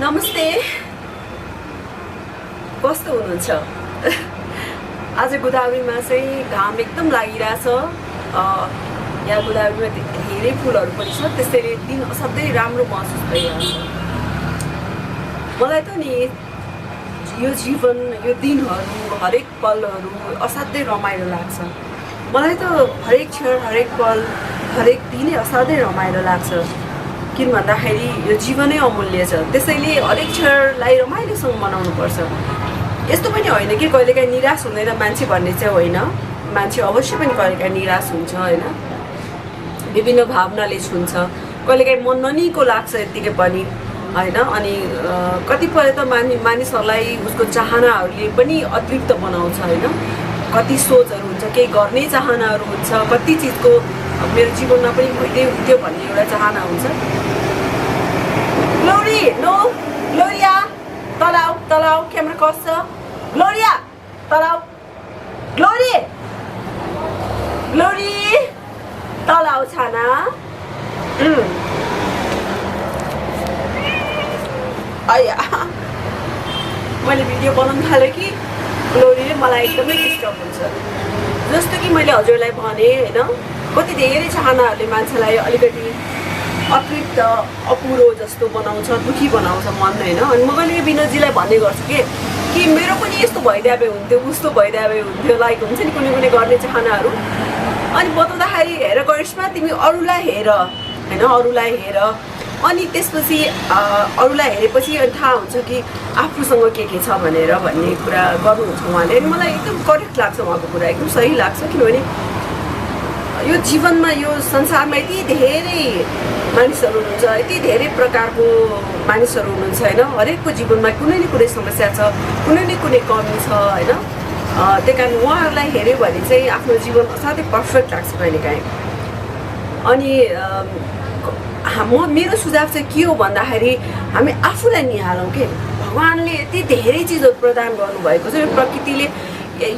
नमस्ते, कस्तो हुनुहुन्छ? आज गोदावरीमा चाहिँ घाम एकदम लागिरहेछ। यहाँ गोदावरीमा धेरै फुलहरू पनि छ, त्यसैले दिन असाध्यै राम्रो महसुस भइरहेछ। मलाई त नि यो जीवन, यो दिनहरू, हरेक पलहरू असाध्यै रमाइलो लाग्छ। मलाई त हरेक क्षण, हरेक पल, हरेक दिनै असाध्यै रमाइलो लाग्छ। किन भन्दाखेरि यो जीवनै अमूल्य छ, त्यसैले हरेक क्षणलाई रमाइलोसँग मनाउनुपर्छ। यस्तो पनि होइन कि कहिलेकाहीँ निराश हुँदैन मान्छे भन्ने चाहिँ होइन। मान्छे अवश्य पनि कहिलेकाहीँ निराश हुन्छ होइन, विभिन्न भावनाले छुन्छ, कहिलेकाहीँ मन ननिको लाग्छ यत्तिकै पनि होइन। अनि कतिपय त मानिसहरूलाई उसको चाहनाहरूले पनि अतिरिक्त बनाउँछ होइन। कति सोचहरू हुन्छ, केही गर्ने चाहनाहरू हुन्छ, कति चिजको मेरो जीवनमा पनि भइदिए हुन्थ्यो भन्ने एउटा चाहना हुन्छ। ग्लोरी, नो ग्लोरिया, तलाउ तलाउ, क्यामेरा कस छ। ग्लोरिया तलाउ, ग्लोरी ग्लोरी तलाउ छाना। आया, मैले भिडियो बनाउनु थालेँ कि ग्लोरीले मलाई एकदमै डिस्टर्ब हुन्छ। जस्तो कि मैले हजुरलाई भने होइन, कति धेरै चाहनाहरूले मान्छेलाई अलिकति अतिरिक्त अपुरो जस्तो बनाउँछ, दुखी बनाउँछ मन होइन। अनि म कहिले विनोदजीलाई भन्ने गर्छु कि मेरो पनि यस्तो भइदिए हुन्थ्यो, उस्तो भइदिए हुन्थ्यो, लाइक हुन्छ नि कुनै कुनै गर्ने चाहनाहरू। अनि बताउँदाखेरि हेर करिश्मा, तिमी अरूलाई हेर होइन, अरूलाई हेर, अनि त्यसपछि अरूलाई हेरेपछि अनि थाहा हुन्छ कि आफूसँग के छ भनेर भन्ने कुरा गर्नुहुन्छ उहाँले। अनि मलाई एकदम करेक्ट लाग्छ उहाँको कुरा, एकदम सही लाग्छ। किनभने यो जीवनमा, यो संसारमा यति धेरै मानिसहरू हुनुहुन्छ, यति धेरै प्रकारको मानिसहरू हुनुहुन्छ होइन। हरेकको जीवनमा कुनै न कुनै समस्या छ, कुनै न कुनै कमी छ होइन। त्यही कारण उहाँहरूलाई हेऱ्यो भने चाहिँ आफ्नो जीवन असाध्यै पर्फेक्ट लाग्छ कहिलेकाहीँ। अनि मेरो सुझाव चाहिँ के हो भन्दाखेरि हामी आफूलाई निहालौँ के। भगवान्ले यति धेरै चिजहरू प्रदान गर्नुभएको छ, यो प्रकृतिले,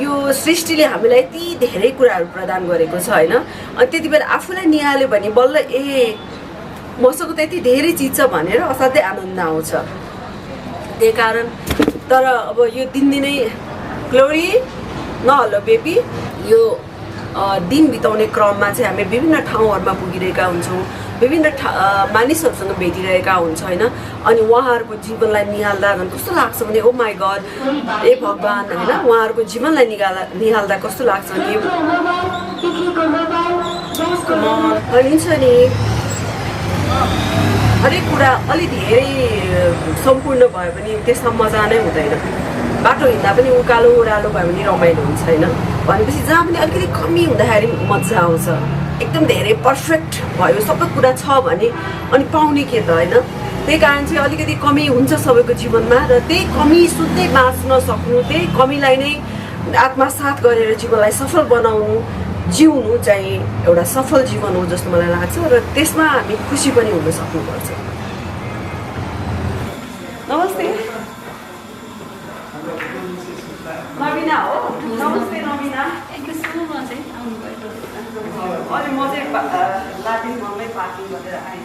यो सृष्टिले हामीलाई यति धेरै कुराहरू प्रदान गरेको छ होइन। अनि त्यति बेला आफूलाई निहाल्यो भने बल्ल मसँग त यति धेरै चिज छ भनेर असाध्यै आनन्द आउँछ। त्यही कारण तर अब यो दिनदिनै ग्लोरी नहल्लो बेबी, यो दिन बिताउने क्रममा चाहिँ हामी विभिन्न ठाउँहरूमा पुगिरहेका हुन्छौँ, विभिन्न मानिसहरूसँग भेटिरहेका हुन्छ होइन। अनि उहाँहरूको जीवनलाई निहाल्दा झन् कस्तो लाग्छ भने ओ माई गड, ए भगवान् होइन, उहाँहरूको जीवनलाई निहाल्दा कस्तो लाग्छ नि। भनिन्छ नि हरेक कुरा अलि धेरै सम्पूर्ण भयो भने त्यसमा मजा नै हुँदैन। बाटो हिँड्दा पनि उकालो ओह्रालो भयो भने रमाइलो हुन्छ होइन। भनेपछि जहाँ पनि अलिकति कमी हुँदाखेरि मजा आउँछ। एकदम धेरै पर्फेक्ट भयो सबै कुरा छ भने अनि पाउने के त होइन। त्यही कारण चाहिँ अलिकति कमी हुन्छ सबैको जीवनमा, र त्यही कमी सुत्दै बाँच्न सक्नु, त्यही कमीलाई नै आत्मसात गरेर जीवनलाई सफल बनाउनु, जिउनु चाहिँ एउटा सफल जीवन हो जस्तो मलाई लाग्छ। र त्यसमा हामी खुसी पनि हुन सक्नुपर्छ। नमस्ते नवीना हो। नमस्ते नवीना। अनि म चाहिँ लाटिङमै पार्किङ गरेर आएँ।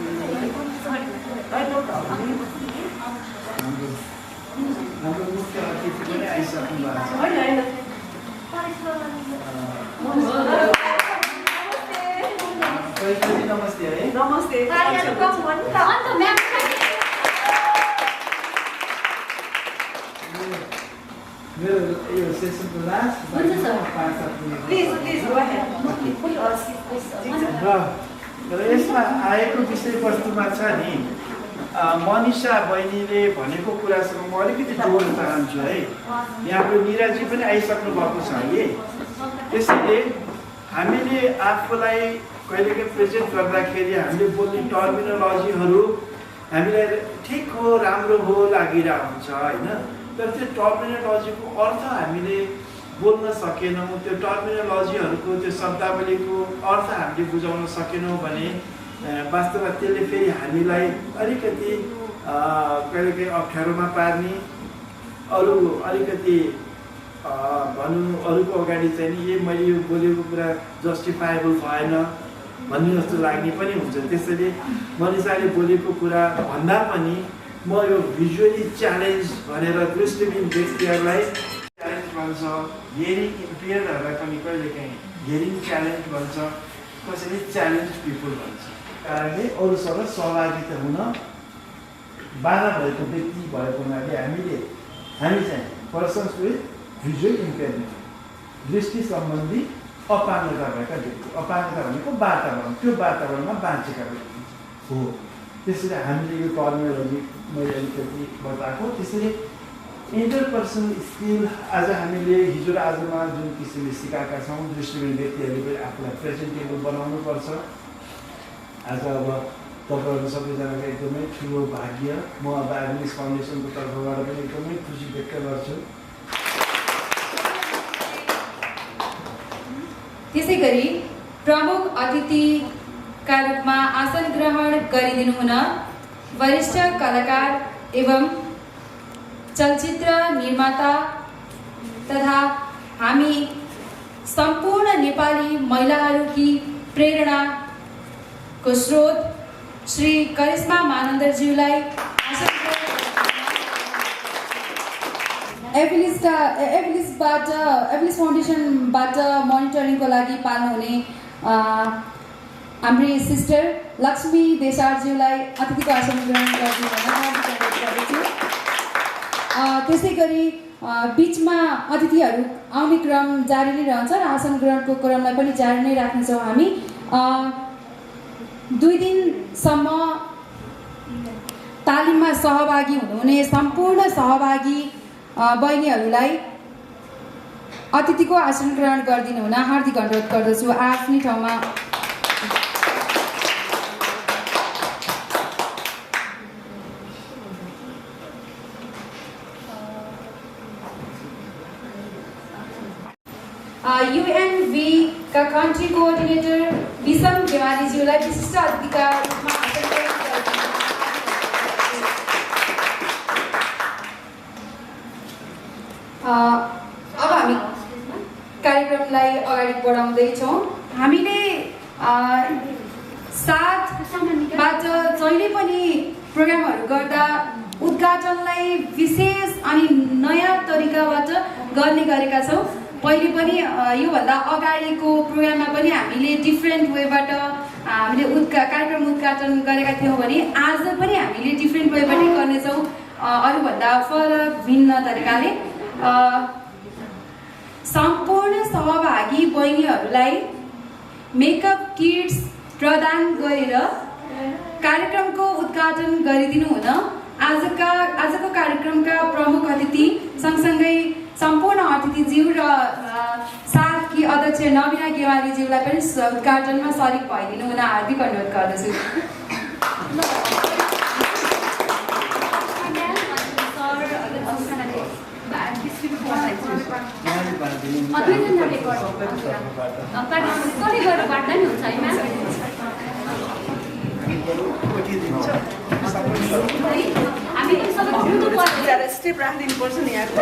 नमस्ते है। नमस्ते। मेरो यो सेसनको लास्ट र यसमा आएको विषयवस्तुमा छ नि, मनिषा बहिनीले भनेको कुरासँग म अलिकति जोड्न चाहन्छु है। यहाँको निराजी पनि आइसक्नु भएको छ है। त्यसैले हामीले आफूलाई कहिलेकाहीँ प्रेजेन्ट गर्दाखेरि हामीले बोल्ने टर्मिनोलोजीहरू हामीलाई ठिक हो, राम्रो हो लागिरहेको हुन्छ होइन। तर त्यो टर्मिनोलोजीको अर्थ हामीले बोल्न सकेनौँ, त्यो टर्मिनोलोजीहरूको त्यो शब्दावलीको अर्थ हामीले बुझाउन सकेनौँ भने वास्तवमा त्यसले फेरि हामीलाई अलिकति कहिलेकाहीँ अप्ठ्यारोमा पार्ने, अरू अलिकति भनौँ अरूको अगाडि चाहिँ नि मैले यो बोलेको कुरा जस्टिफाएबल भएन भन्ने जस्तो लाग्ने पनि हुन्छ। त्यसैले मनिषाले बोलेको कुरा भन्दा पनि म यो भिजुअली च्यालेन्ज भनेर दृष्टिविहीन व्यक्तिहरूलाई च्यालेन्ज भन्छ, हियरिङ इम्पेयर्डहरूलाई पनि कहिलेकाहीँ हियरिङ च्यालेन्ज भन्छ, कसैले च्यालेन्ज पिपुल भन्छ। कारणले अरूसँग सहभागिता हुन बाधा भएको व्यक्ति भएको हुनाले हामी चाहिँ पर्सन्स विथ भिजुअल इम्पेयरमेन्ट, दृष्टि सम्बन्धी अपाङ्गता भएका व्यक्ति, अपाङ्गता भनेको वातावरण, त्यो वातावरणमा बाँचेका व्यक्ति हो। त्यसरी हामीले यो टर्मिनोलोजी मैले अलिकति बताएको। त्यसरी इन्टरपर्सनल स्किल आज हामीले हिजो र आजमा जुन किसिमले सिकाएका छौँ, दृष्टिविहीन व्यक्तिहरूले पनि आफूलाई प्रेजेन्टेबल बनाउनुपर्छ। आज अब तपाईँहरू सबैजनाको एकदमै ठुलो भाग्य। म अब एडमिस फाउन्डेसनको तर्फबाट पनि एकदमै खुसी व्यक्त गर्छु। त्यसै गरी प्रमुख अतिथिका रूपमा आसन ग्रहण गरिदिनु हुन वरिष्ठ कलाकार एवं चलचित्र निर्माता तथा हामी सम्पूर्ण नेपाली महिलाहरूकी प्रेरणाको स्रोत श्री करिश्मा मानन्दरज्यूलाई एफिलिस फाउन्डेसनबाट मोनिटरिङको लागि पाल्नुहुने हाम्री सिस्टर लक्ष्मी देसारज्यूलाई अतिथिको आसन ग्रहण गर्छु। त्यसै गरी बिचमा अतिथिहरू आउने क्रम जारी नै रहन्छ र आसन ग्रहणको क्रमलाई पनि जारी नै राख्नेछौँ हामी। 2 दिनसम्म तालिममा सहभागी हुनुहुने सम्पूर्ण सहभागी बहिनीहरूलाई अतिथिको आसन ग्रहण गरिदिनु हुन हार्दिक अनुरोध गर्दछु। आफ्नै ठाउँमा UNV का कन्ट्री कोअर्डिनेटर विषम गेवालीज्यूलाई विशिष्ट अतिथिका रूपमा आसन ग्रहण गरिदिनु। अब हामी कार्यक्रमलाई अगाडि बढाउँदैछौँ। हामीले साथबाट जहिले पनि प्रोग्रामहरू गर्दा उद्घाटनलाई विशेष अनि नयाँ तरिकाबाट गर्ने गरेका छौँ। पहिले पनि योभन्दा अगाडिको प्रोग्राममा पनि हामीले डिफ्रेन्ट वेबाट हामीले कार्यक्रम उद्घाटन गरेका थियौँ भने आज पनि हामीले डिफ्रेन्ट वेबाटै गर्नेछौँ, अरूभन्दा फरक भिन्न तरिकाले। सम्पूर्ण सहभागी बहिनीहरूलाई मेकअप किट्स प्रदान गरेर कार्यक्रमको उद्घाटन गरिदिनु हुन आजको कार्यक्रमका प्रमुख अतिथि सँगसँगै सम्पूर्ण अतिथिज्यू र साथकी अध्यक्ष नवीना गेवालीज्यूलाई पनि उद्घाटनमा सरिक भइदिनु हुन हार्दिक अनुरोध गर्दछु। स्टेप राखिदिनु पर्छ नि यहाँको।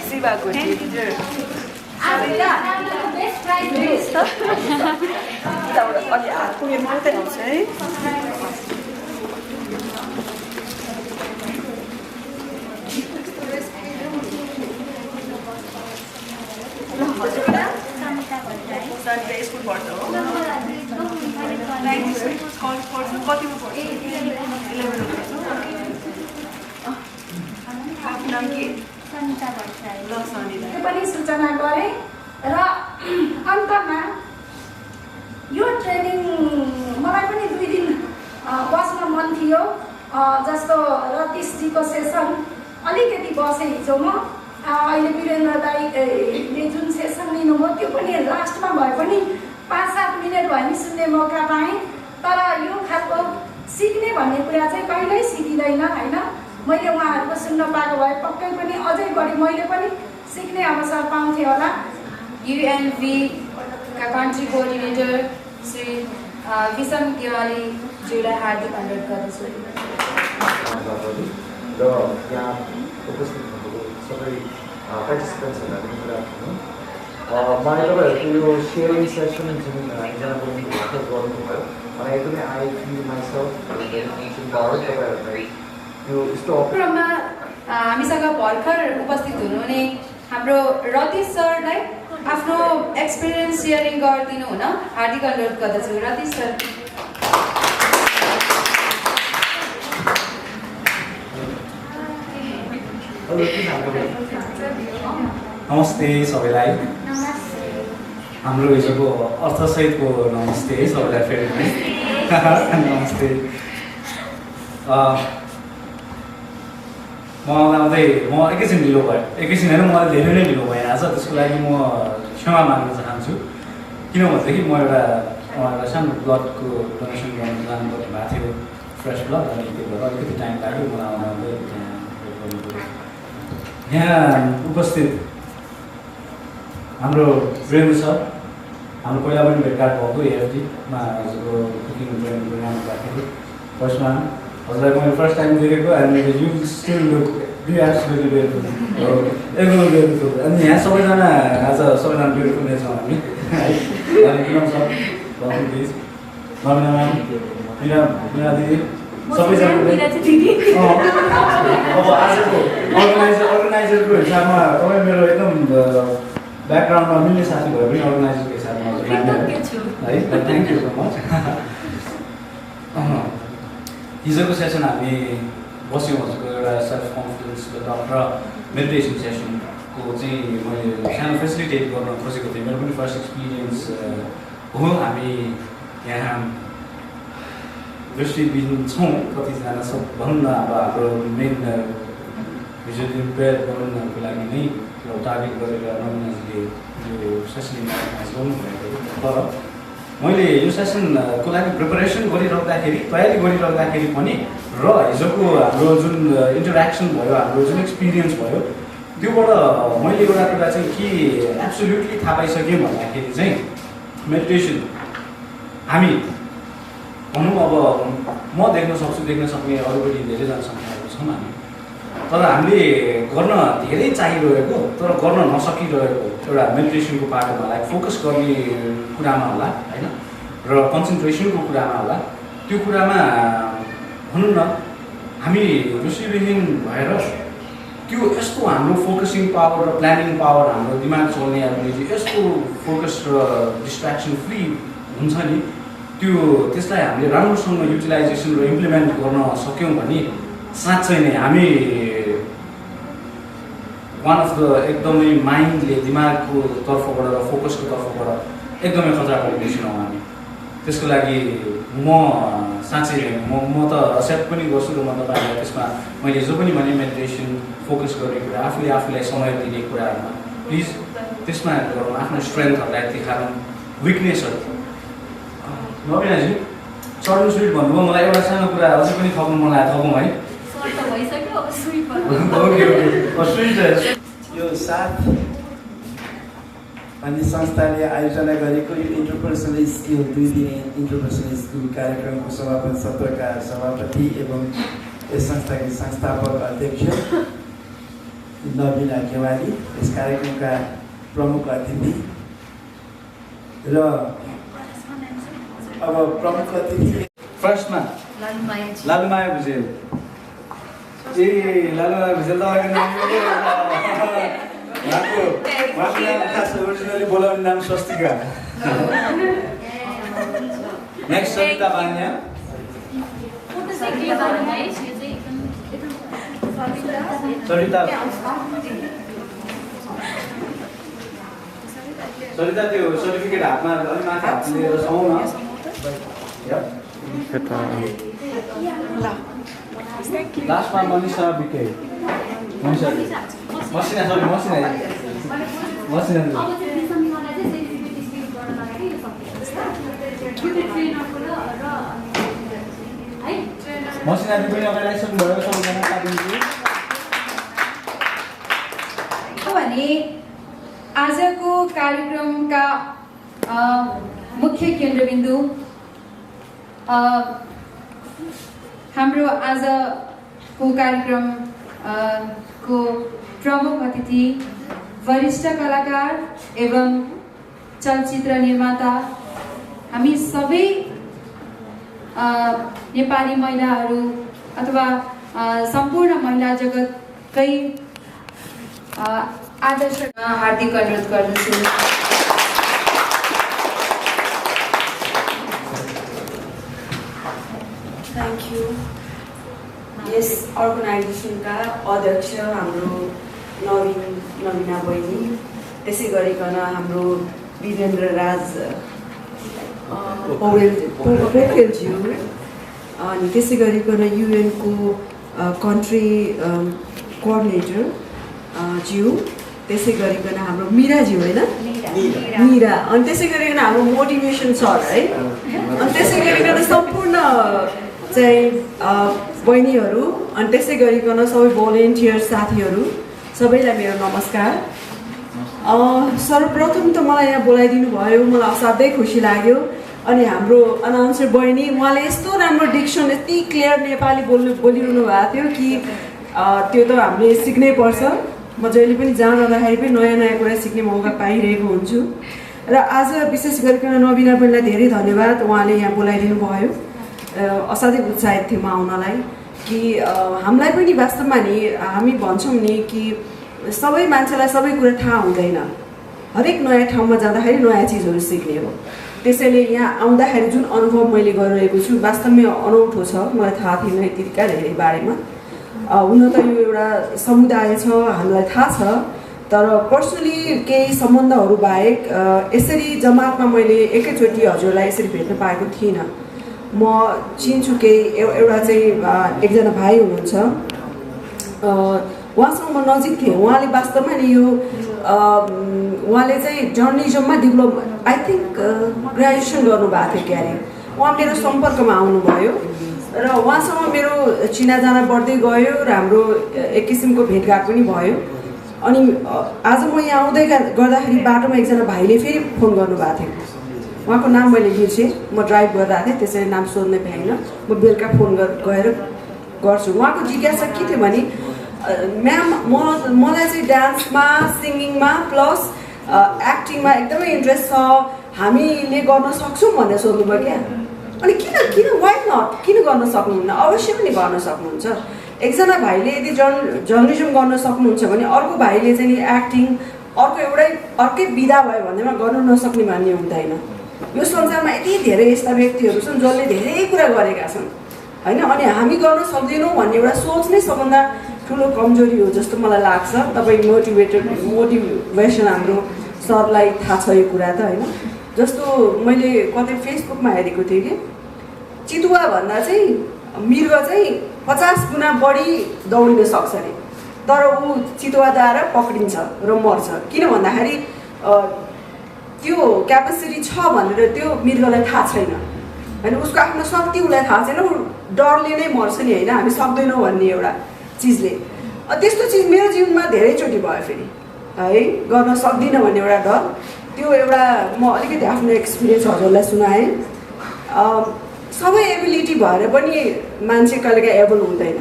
शिवाको अलि हात पुग्यो मात्रै हुन्छ है। सनिता स्कुल पढ्छ हो, कतिमा पढ्छ? 11 आफ्नो नाम के? ल सनिता पनि सूचना गरे र अन्तमा यो ट्रेनिङ मलाई पनि 2 दिन बस्न मन थियो। जस्तो रतीशजीको सेसन अलिकति बसेँ हिजो म। अहिले वीरेन्द्र दाईले जुन सेसन लिनुभयो त्यो पनि लास्टमा भए पनि 5-7 मिनट भए पनि सुन्ने मौका पाएँ। तर यो खालको सिक्ने भन्ने कुरा चाहिँ कहिल्यै सिकिँदैन होइन। मैले उहाँहरूको सुन्न पाएको भए पक्कै पनि अझै बढी मैले पनि सिक्ने अवसर पाउँथेँ होला। UNV का कन्ट्री कोअर्डिनेटर श्री विषम गेवालीज्यूलाई हार्दिक अनुरोध गर्दछु। र यहाँ उपस्थित भएको सबै पार्टिसिपेन्ट्सहरूलाई पनि कुरा गर्नु मलाई तपाईँहरूको यो सेयरिङ सेसन जुन एकजना बहिनी भर्खर गर्नुभयो मलाई एकदमै आई फिल माइसेल्फ तपाईँहरूलाई यो यस्तो कार्यक्रममा हामीसँग भर्खर उपस्थित हुनुहुने हाम्रो रतीश सरलाई आफ्नो एक्सपिरियन्स सेयरिङ गरिदिनु हुन हार्दिक अनुरोध गर्दछु। रतीश सर। नमस्ते सबैलाई। हाम्रो हिजोको अर्थसहितको नमस्ते है सबैलाई फेरि नमस्ते। म एकैछिन ढिलो भयो, एकैछिन होइन मलाई धेरै नै ढिलो भयो आज, त्यसको लागि म क्षमा माग्न चाहन्छु। किन भन्दाखेरि म एउटा सानो ब्लडको डोनेसन गर्न जानु पर्ने भएको थियो, फ्रेस ब्लड, अनि त्यो भएर अलिकति टाइम लाग्यो मलाई आउनु। यहाँ उपस्थित हाम्रो रेणु सर, हाम्रो पहिला पनि भेटघाट भएको एएफडीमा हजुरको कुकिङ ट्रेनिङ प्रोग्राम गर्दाखेरि फर्स्टमा हजुरलाई मैले फर्स्ट टाइम देखेको अनि you still look absolutely beautiful, एकदमै ब्युटिफुल। अनि यहाँ सबैजना आज सबैजना ब्युटिफुल नै छौँ हामी है। अनि किन सर प्लिज नमिना म्याम, मिना दिदी, सबैजना अब आजको अर्गनाइजरको हिसाबमा तपाईँ मेरो एकदम ब्याकग्राउन्डमा मिल्ने साथी भयो पनि अर्गनाइजरको हिसाबमा है। Thank you so much. हिजोको सेसन हामी बस्यौँ हजुरको एउटा सेल्फ कन्फिडेन्स डेभलप र मेडिटेसन सेसनको चाहिँ मैले सानो फेसिलिटेट गर्न खोजेको थिएँ। मेरो पनि फर्स्ट एक्सपिरियन्स हो। हामी यहाँ दृष्टिविहीन छौँ कतिजना सब भनौँ न। अब हाम्रो मेन भिजुअली इम्पेयर गराउनको लागि नै एउटा टार्गेट गरेर नमिनाजीले यो सेसन अर्गनाइज गर्नुभएको। तर मैले यो सेसनको लागि प्रिपरेसन गरिराख्दाखेरि, तयारी गरिराख्दाखेरि पनि र हिजोको हाम्रो जुन इन्टरेक्सन भयो, हाम्रो जुन एक्सपिरियन्स भयो, त्योबाट मैले एउटा कुरा चाहिँ के एब्सोल्युटली थाहा पाइसकेँ भन्दाखेरि चाहिँ मेडिटेसन हामी भनौँ अब म देख्न सक्ने अरू पनि धेरैजना संख्याहरू छौँ हामी, तर हामीले गर्न धेरै चाहिरहेको तर गर्न नसकिरहेको एउटा मेडिटेसनको पाटोमा लाइक फोकस गर्ने कुरामा होला होइन, र कन्सन्ट्रेसनको कुरामा होला। त्यो कुरामा भनौँ न हामी दृष्टिविहीन भएर त्यो यस्तो हाम्रो फोकसिङ पावर र प्लानिङ पावर, हाम्रो दिमाग चल्ने एबिलिटी यस्तो फोकस र डिस्ट्र्याक्सन फ्री हुन्छ नि, त्यसलाई हामीले राम्रोसँग युटिलाइजेसन र इम्प्लिमेन्ट गर्न सक्यौँ भने साँच्चै नै हामी वान अफ द एकदमै माइन्डले दिमागको तर्फबाट र फोकसको तर्फबाट एकदमै खतरा कम्बिनेसन हौँ हामी। त्यसको लागि म साँच्चै म त एक्सेप्ट पनि गर्छु र म तपाईँहरूलाई त्यसमा मैले जो पनि भने मेडिटेसन, फोकस गर्ने कुरा, आफूलाई समय दिने कुराहरूमा प्लिज त्यसमा गरौँ, आफ्नो स्ट्रेन्थहरूलाई देखाउँ, विकनेसहरू। नवीनाजी सर्ट एन्ड स्विट भन्नुभयो, मलाई एउटा सानो कुरा अझै पनि थप्नु मन लाग्यो, थपौँ है। यो साथ अनि संस्थाले आयोजना गरेको यो इन्टरपर्सनल स्किल 2 दिने इन्टरपर्सनल स्किल कार्यक्रमको समापन सत्रका सभापति एवं यस संस्थाकी संस्थापक अध्यक्ष नवीना गेवाली, यस कार्यक्रमका प्रमुख अतिथि र अब प्रमुख अतिथि फर्स्टमा लालुमाया भुजेल। ए लालुमाया भुजेल तपाईँको नाम उहाँको नाम खास ओरिजिनली बोलाउने नाम स्वस्तिका। नेक्स्ट सरिता बान्या। सरिता त्यो सर्टिफिकेट हातमा अलिक माथि हात लिएर छौँ न। लास्टमा मनिषा बिके, मसिना दिदी पनि अगाडि आइसक्नु भयो सबैजना साथीहरू। भने आजको कार्यक्रमका मुख्य केन्द्रबिन्दु हाम्रो आजको कार्यक्रम को प्रमुख अतिथि वरिष्ठ कलाकार एवं चलचित्र निर्माता हामी सबै नेपाली महिलाहरू अथवा सम्पूर्ण महिला जगतकै आदर्शमा हार्दिक अनुरोध गर्दछु। Thank you. यस अर्गनाइजेसनका अध्यक्ष हाम्रो नवीना बहिनी, त्यसै गरिकन हाम्रो वीरेन्द्र राज पौडेलज्यू, अनि त्यसै गरिकन युएनको कन्ट्री कोअर्डिनेटर ज्यू, त्यसै गरिकन हाम्रो मिराज्यू होइन मिरा, अनि त्यसै गरिकन हाम्रो मोटिभेसन सर है, अनि त्यसै गरिकन सम्पूर्ण चाहिँ बहिनीहरू, अनि त्यसै गरिकन सबै भोलिन्टियर साथीहरू सबैलाई मेरो नमस्कार। सर्वप्रथम त मलाई यहाँ बोलाइदिनु भयो, मलाई असाध्यै खुसी लाग्यो। अनि हाम्रो अनाउन्सर बहिनी, उहाँले यस्तो राम्रो डिक्सन, यति क्लियर नेपाली बोलिरहनु भएको थियो कि त्यो त हामीले सिक्नै पर्छ। म जहिले पनि जहाँ जाँदाखेरि पनि नयाँ नयाँ कुरा सिक्ने मौका पाइरहेको हुन्छु। र आज विशेष गरिकन नवीना बहिनीलाई धेरै धन्यवाद, उहाँले यहाँ बोलाइदिनु भयो। असाध्यै उत्साहित थिएँ म आउनलाई कि हामीलाई पनि वास्तवमा नि हामी भन्छौँ नि कि सबै मान्छेलाई सबै कुरा थाहा हुँदैन, हरेक नयाँ ठाउँमा जाँदाखेरि नयाँ चिजहरू सिक्ने हो। त्यसैले यहाँ आउँदाखेरि जुन अनुभव मैले गरिरहेको छु वास्तवमै अनौठो छ, मलाई थाहा थिएन यतिका धेरै बारेमा। हुन त यो एउटा समुदाय छ, हामीलाई थाहा छ, तर पर्सनली केही सम्बन्धहरू बाहेक यसरी जमातमा मैले एकैचोटि हजुरलाई यसरी भेट्न पाएको थिइनँ। म चिन्छु केही एउटा चाहिँ एकजना भाइ हुनुहुन्छ, उहाँसँग म नजिक थिएँ। उहाँले वास्तवमा नि यो उहाँले चाहिँ जर्नलिजममा आई थिङ्क ग्रेजुएसन गर्नुभएको थियो क्यारे। उहाँ मेरो सम्पर्कमा आउनुभयो र उहाँसँग मेरो चिनाजाना बढ्दै गयो र हाम्रो एक किसिमको भेटघाट पनि भयो। अनि आज म यहाँ आउँदै गर्दाखेरि बाटोमा एकजना भाइले फेरि फोन गर्नुभएको थियो, उहाँको नाम मैले बिर्सेँ, म ड्राइभ गरिरहेको थिएँ त्यसैले नाम सोध्न पाइनँ। म बेलुका फोन गएर गर्छु। उहाँको जिज्ञासा के थियो भने, म्याम मलाई चाहिँ डान्समा, सिङ्गिङमा प्लस एक्टिङमा एकदमै इन्ट्रेस्ट छ, हामीले गर्न सक्छौँ भनेर सोध्नुभयो क्या। अनि किन वाइ नट, किन गर्न सक्नुहुन्न? अवश्य पनि गर्न सक्नुहुन्छ। एकजना भाइले यदि जर्नलिजम गर्न सक्नुहुन्छ भने अर्को भाइले चाहिँ एक्टिङ, अर्कै विधा भयो भन्दैमा गर्नु नसक्ने भन्ने हुँदैन। यो संसारमा यति धेरै यस्ता व्यक्तिहरू छन् जसले धेरै कुरा गरेका छन् होइन। अनि हामी गर्न सक्दैनौँ भन्ने एउटा सोच नै सबभन्दा ठुलो कमजोरी हो जस्तो मलाई लाग्छ। तपाईँ मोटिभेसन हाम्रो सरलाई थाहा छ यो कुरा त होइन। जस्तो मैले कतै फेसबुकमा हेरेको थिएँ कि चितुवा भन्दा चाहिँ मृग चाहिँ 50 गुणा बढी दौडिन सक्छ अरे, तर ऊ चितुवाद्वारा पक्रिन्छ र मर्छ। किन भन्दाखेरि त्यो क्यापेसिटी छ भनेर त्यो मृगलाई थाहा छैन होइन, उसको आफ्नो शक्ति उसलाई थाहा छैन, ऊ डरले नै मर्छ नि होइन, हामी सक्दैनौँ भन्ने एउटा चिजले। त्यस्तो चिज मेरो जीवनमा धेरैचोटि भयो फेरि है, गर्न सक्दिनँ भन्ने एउटा डर। त्यो एउटा म अलिकति आफ्नो एक्सपिरियन्स हजुरलाई सुनाएँ। सबै एबिलिटी भएर पनि मान्छे कहिलेकाहीँ एबल हुँदैन।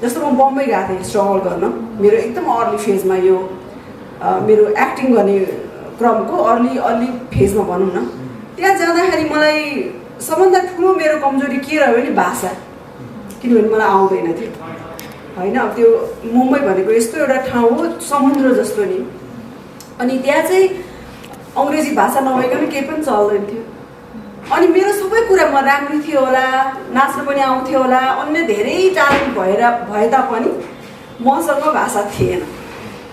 जस्तो म बम्बई गएको थिएँ स्ट्रगल गर्न, मेरो एकदम अर्ली फेजमा, यो मेरो एक्टिङ गर्ने क्रमको अर्ली फेजमा भनौँ न। त्यहाँ जाँदाखेरि मलाई सबभन्दा ठुलो मेरो कमजोरी के रह्यो भने भाषा, किनभने मलाई आउँदैन थियो होइन। अब त्यो मुम्बई भनेको यस्तो एउटा ठाउँ हो समुद्र जस्तो नि, अनि त्यहाँ चाहिँ अङ्ग्रेजी भाषा नभइकन केही पनि चल्दैन थियो। अनि मेरो सबै कुरामा राम्रो थियो होला, नाच्न पनि आउँथ्यो होला, अन्य धेरै ट्यालेन्ट भए तापनि मसँग भाषा थिएन।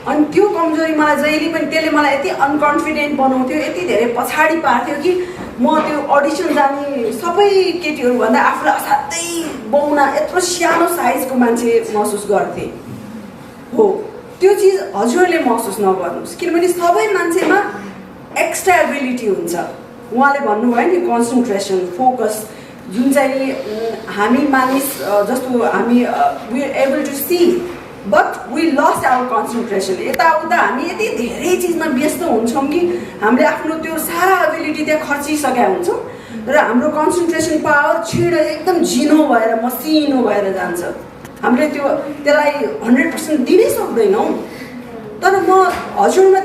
अनि त्यो कमजोरी मलाई जहिले पनि त्यसले मलाई यति अनकन्फिडेन्ट बनाउँथ्यो, यति धेरै पछाडि पार्थ्यो कि म त्यो अडिसन जाने सबै केटीहरूभन्दा आफूलाई असाध्यै बौना, यत्रो सानो साइजको मान्छे महसुस गर्थेँ। हो त्यो चिज हजुरले महसुस नगर्नुहोस्, किनभने सबै मान्छेमा एक्स्ट्रा एबिलिटी हुन्छ। उहाँले भन्नुभयो नि कन्सन्ट्रेसन, फोकस, जुन चाहिँ हामी मानिस जस्तो हामी we are able to see but we lost our concentration. यताउता हामी यति धेरै चिजमा व्यस्त हुन्छौँ कि हामीले आफ्नो त्यो सारा एबिलिटी त्यहाँ खर्चिसकेका हुन्छौँ र हाम्रो कन्सन्ट्रेसन पावर छिडो एकदम झिनो भएर मसिनो भएर जान्छ। हामीले त्यसलाई 100% दिनै सक्दैनौँ। तर म हजुरमा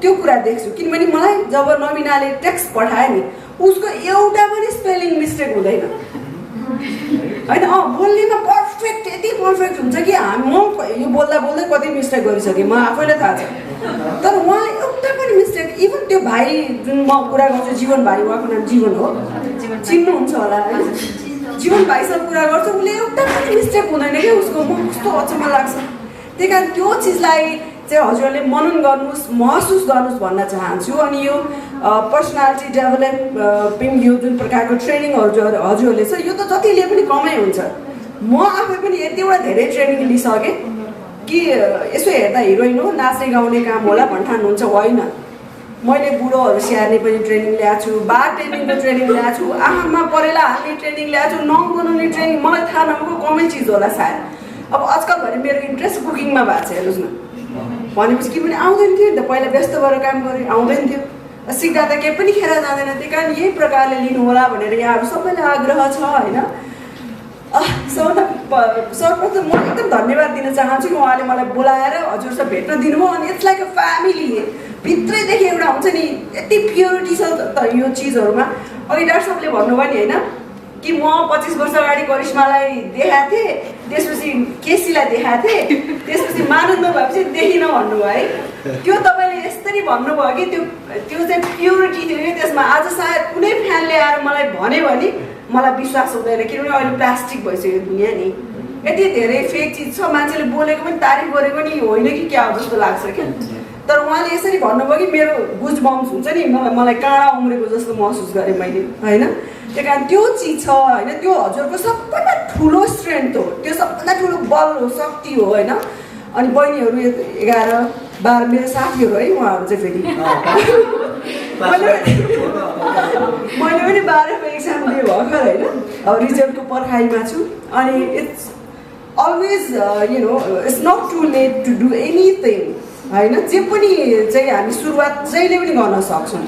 त्यो कुरा देख्छु, किनभने मलाई जब नवीनाले टेक्स्ट पठायो नि उसको एउटा पनि स्पेलिङ मिस्टेक हुँदैन होइन। बोल्नेमा पर्फेक्ट, यति पर्फेक्ट हुन्छ कि म यो बोल्दा बोल्दै कति मिस्टेक गरिसकेँ म आफैलाई थाहा छ। तर उहाँले एउटा पनि मिस्टेक, इभन त्यो भाइ जुन म कुरा गर्छु जीवन भाइ, उहाँको नाम जीवन हो, चिन्नुहुन्छ होला होइन, जीवन भाइसँग कुरा गर्छु उसले एउटा पनि मिस्टेक हुँदैन क्या उसको। म कस्तो अचम्म लाग्छ। त्यही कारण त्यो चिजलाई चाहिँ हजुरहरूले मनन गर्नुहोस्, महसुस गर्नुहोस् भन्न चाहन्छु। अनि यो पर्सनालिटी डेभलपिङ यो जुन प्रकारको ट्रेनिङहरू हजुरहरूले छ यो त जति लिए पनि कमै हुन्छ। म आफै पनि यतिवटा धेरै ट्रेनिङ लिइसकेँ कि यसो हेर्दा हिरोइन हो नाच्ने गाउने काम होला भन्ठान्नुहुन्छ, होइन। मैले बुढोहरू स्याहार्ने पनि ट्रेनिङ ल्याएको छु, बार ट्रेनिङको ट्रेनिङ ल्याएको छु, आँखामा परेला हाल्ने ट्रेनिङ ल्याएको छु, नङ बनाउने ट्रेनिङ, मलाई थाहा नभएको कमै चिज होला सायद। अब आजकल भने मेरो इन्ट्रेस्ट कुकिङमा भएको छ हेर्नुहोस् न। भनेपछि कि पनि आउँदैन थियो नि त, पहिला व्यस्त भएर काम गरेँ आउँदैन थियो, सिक्दा त केही पनि खेर जाँदैन। त्यही कारण यही प्रकारले लिनु होला भनेर यहाँहरू सबैलाई आग्रह छ होइन। सर्वप्रथम म एकदम धन्यवाद दिन चाहन्छु कि उहाँले मलाई बोलाएर हजुरसँग भेट्न दिनुभयो। अनि इट्स लाइक अ फ्यामिली, भित्रैदेखि एउटा हुन्छ नि यति प्योरिटी छ त यो चिजहरूमा। अघि डाक्टर साहबले भन्नुभयो नि होइन कि म 25 वर्ष अगाडि करिश्मालाई देखाएको थिएँ, त्यसपछि केसीलाई देखाएको थिएँ, त्यसपछि मानन्द भएपछि देखिनँ भन्नुभयो है। त्यो तपाईँले यसरी भन्नुभयो कि त्यो चाहिँ प्योरिटी थियो कि त्यसमा। आज सायद कुनै फ्यानले आएर मलाई भन्यो भने मलाई विश्वास हुँदैन, किनभने अहिले प्लास्टिक भइसक्यो दुनियाँ नि, यति धेरै फेक चिज छ, मान्छेले बोलेको पनि तारिफ गरेको नि होइन कि क्या हो जस्तो लाग्छ क्या। तर उहाँले यसरी भन्नुभयो कि मेरो गुज बम्स हुन्छ नि, मलाई काँडा उम्रेको जस्तो महसुस गरेँ मैले होइन। त्यही कारण त्यो चिज छ होइन, त्यो हजुरको सबभन्दा ठुलो स्ट्रेन्थ हो, त्यो सबभन्दा ठुलो बल हो, शक्ति हो होइन। अनि बहिनीहरू 11-12 मेरो साथीहरू है उहाँहरू चाहिँ फेरि मैले पनि 12को एक्जाम दिएँ भर्खर होइन, अब रिजल्टको पर्खाइमा छु। अनि it's always you know it's not too late to do anything होइन। जे पनि चाहिँ हामी सुरुवात जहिले पनि गर्न सक्छौँ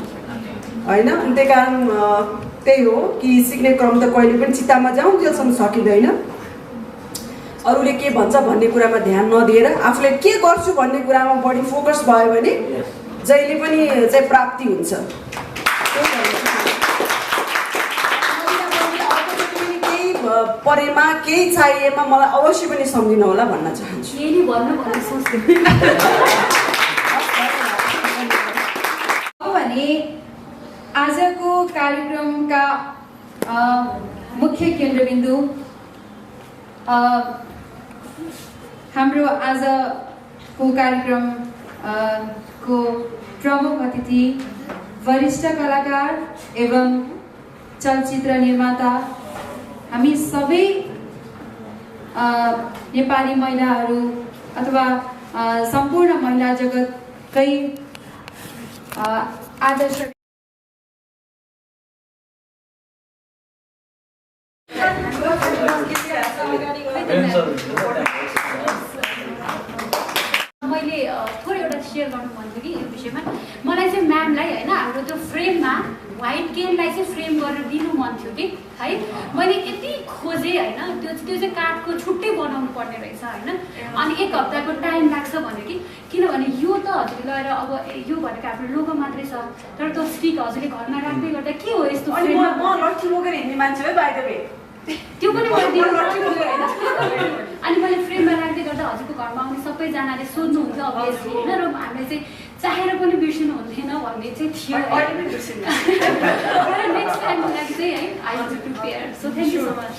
होइन। अनि त्यही कारण त्यही हो कि सिक्ने क्रम त कहिले पनि चित्तामा जाउन्जेलसम्म सकिँदैन। अरूले के भन्छ भन्ने कुरामा ध्यान नदिएर आफूले के गर्छु भन्ने कुरामा बढी फोकस भयो भने जहिले पनि चाहिँ प्राप्ति हुन्छ। केही परेमा केही चाहिएमा मलाई अवश्य पनि सम्झिनु होला भन्न चाहन्छु। भने आजको कार्यक्रमका मुख्य केन्द्रबिन्दु हाम्रो आजको कार्यक्रम को प्रमुख अतिथि वरिष्ठ कलाकार एवं चलचित्र निर्माता हामी सबै नेपाली महिलाहरू अथवा सम्पूर्ण महिला जगतकै आदर्श मैले थोरै एउटा सेयर गर्नु मन थियो कि यो विषयमा। मलाई चाहिँ म्यामलाई होइन हाम्रो त्यो फ्रेममा व्हाइट केनलाई चाहिँ फ्रेम गरेर दिनु मन थियो कि है। मैले यति खोजेँ होइन, त्यो चाहिँ काठको छुट्टै बनाउनु पर्ने रहेछ होइन। अनि 1 हप्ताको टाइम लाग्छ भन्यो कि, किनभने यो त हजुरले लगेर अब यो भनेको हाम्रो लोगो मात्रै छ, तर त्यो स्टिक हजुरले घरमा राख्दै गर्दा के हो यस्तो। म लट्ठी बोकेर हिँड्ने मान्छे हो बाहिर त्यो पनि मैले दिनु पर्यो होइन। अनि मैले फ्रेममा राख्दै गर्दा हजुरको घरमा आउने सबैजनाले सोध्नुहुन्छ अभियसली होइन, र हामीले चाहिँ चाहेर पनि बिर्सिनु हुन्थेन भन्ने चाहिँ थियो। नेक्स्ट टाइमको लागि चाहिँ है I will prepare. So thank you so much.